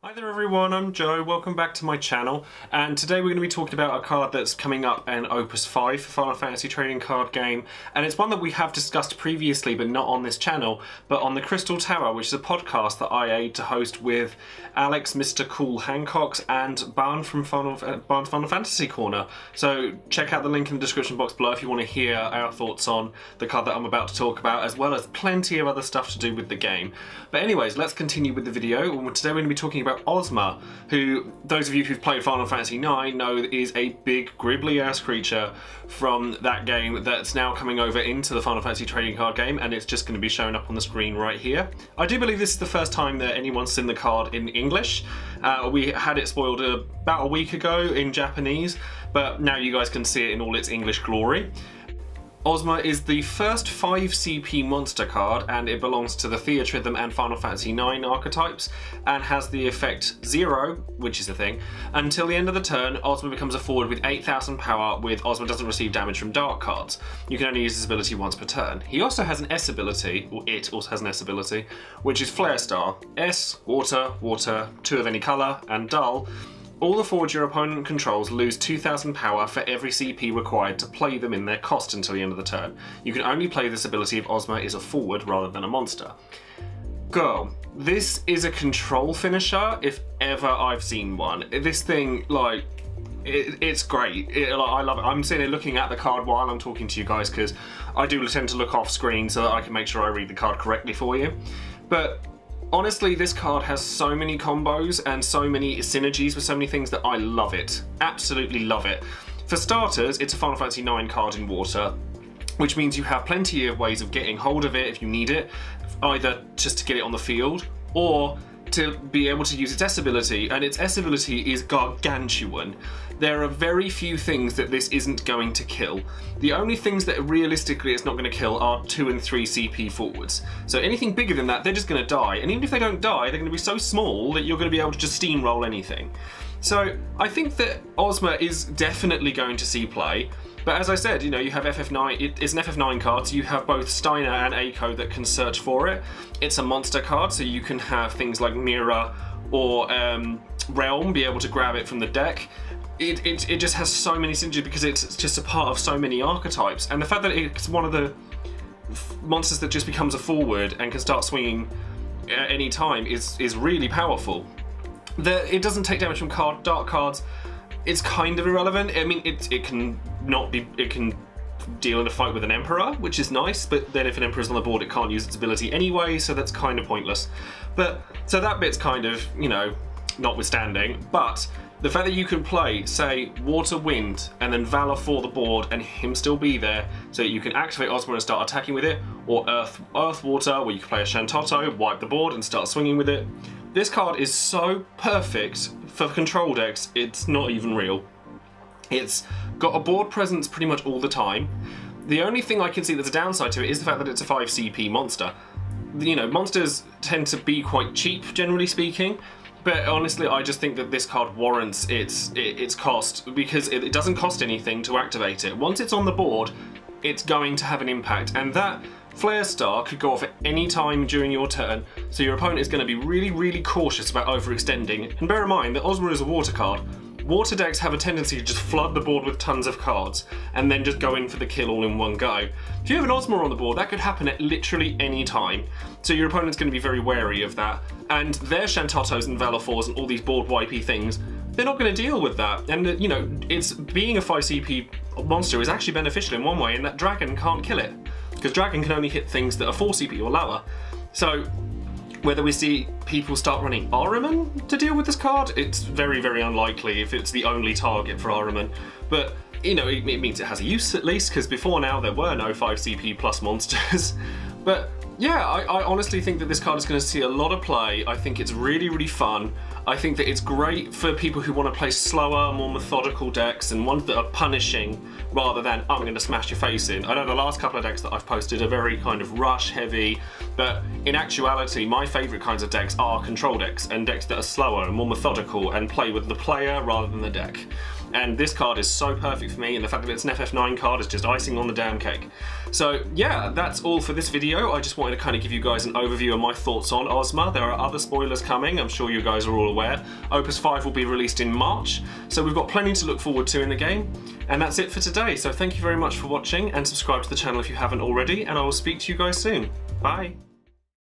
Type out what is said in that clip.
Hi there everyone, I'm Joe, welcome back to my channel, and today we're going to be talking about a card that's coming up in Opus V for Final Fantasy trading card game, and it's one that we have discussed previously but not on this channel, but on the Crystal Tower, which is a podcast that I aid to host with Alex, Mr. Cool Hancocks, and Barn from Barn's Final Fantasy Corner. So check out the link in the description box below if you want to hear our thoughts on the card that I'm about to talk about, as well as plenty of other stuff to do with the game. But anyways, let's continue with the video. Today we're going to be talking about Ozma, who, those of you who've played Final Fantasy IX know is a big gribbly-ass creature from that game that's now coming over into the Final Fantasy trading card game, and it's just going to be showing up on the screen right here. I do believe this is the first time that anyone's seen the card in English. We had it spoiled about a week ago in Japanese, but now you guys can see it in all its English glory. Ozma is the first 5 CP monster card, and it belongs to the Theatrhythm and Final Fantasy IX archetypes, and has the effect 0, which is a thing. Until the end of the turn, Ozma becomes a forward with 8,000 power, with Ozma doesn't receive damage from dark cards. You can only use this ability once per turn. He also has an S ability, or it also has an S ability, which is Flare Star. S, water, water, 2 of any colour, and dull. All the forwards your opponent controls lose 2,000 power for every CP required to play them in their cost until the end of the turn. You can only play this ability if Ozma is a forward rather than a monster. Girl, this is a control finisher if ever I've seen one. This thing, like, it's great. I love it. I'm sitting here looking at the card while I'm talking to you guys because I do tend to look off screen so that I can make sure I read the card correctly for you. But honestly, this card has so many combos and so many synergies with so many things that I love it. Absolutely love it. For starters, it's a Final Fantasy IX card in water, which means you have plenty of ways of getting hold of it if you need it, either just to get it on the field, or to be able to use its S ability, and its S ability is gargantuan. There are very few things that this isn't going to kill. The only things that realistically it's not going to kill are 2 and 3 CP forwards. So anything bigger than that, they're just going to die, and even if they don't die, they're going to be so small that you're going to be able to just steamroll anything. So I think that Ozma is definitely going to see play. But as I said, you know, you have FF9, it's an FF9 card, so you have both Steiner and Eiko that can search for it. It's a monster card, so you can have things like Mira or Realm be able to grab it from the deck. It just has so many synergies because it's just a part of so many archetypes. And the fact that it's one of the monsters that just becomes a forward and can start swinging at any time is really powerful. It doesn't take damage from dark cards. It's kind of irrelevant. I mean, it can deal in a fight with an Emperor, which is nice, but then if an Emperor's on the board, it can't use its ability anyway, so that's kind of pointless. But, so that bit's kind of, you know, notwithstanding, but the fact that you can play, say, Water, Wind, and then Valor for the board, and him still be there, so you can activate Ozma and start attacking with it, or Earth, Water, where you can play a Shantotto, wipe the board, and start swinging with it. This card is so perfect for control decks, it's not even real. It's got a board presence pretty much all the time. The only thing I can see that's a downside to it is the fact that it's a 5 CP monster. You know, monsters tend to be quite cheap, generally speaking, but honestly, I just think that this card warrants its cost because it doesn't cost anything to activate it. Once it's on the board, it's going to have an impact, and that Flare Star could go off at any time during your turn, so your opponent is going to be really, really cautious about overextending. And bear in mind that Ozma is a water card. Water decks have a tendency to just flood the board with tons of cards, and then just go in for the kill all in one go. If you have an Ozma on the board, that could happen at literally any time, so your opponent's going to be very wary of that. And their Shantottos and Valor-4s and all these board wipey things, they're not going to deal with that. And, you know, being a 5 CP monster is actually beneficial in one way, in that Dragon can't kill it, because Dragon can only hit things that are 4 CP or lower. So whether we see people start running Ahriman to deal with this card, it's very, very unlikely if it's the only target for Ahriman. But, you know, it means it has a use at least, because before now there were no 5 CP plus monsters. But yeah, I honestly think that this card is going to see a lot of play. I think it's really, really fun. I think that it's great for people who want to play slower, more methodical decks and ones that are punishing rather than, I'm going to smash your face in. I know the last couple of decks that I've posted are very kind of rush heavy, but in actuality, my favourite kinds of decks are control decks and decks that are slower and more methodical and play with the player rather than the deck. and this card is so perfect for me, and the fact that it's an FF9 card is just icing on the damn cake. So yeah, that's all for this video. I just wanted to kind of give you guys an overview of my thoughts on Ozma. There are other spoilers coming, I'm sure you guys are all aware. Opus V will be released in March, so we've got plenty to look forward to in the game. And that's it for today, so thank you very much for watching, and subscribe to the channel if you haven't already, and I will speak to you guys soon. Bye!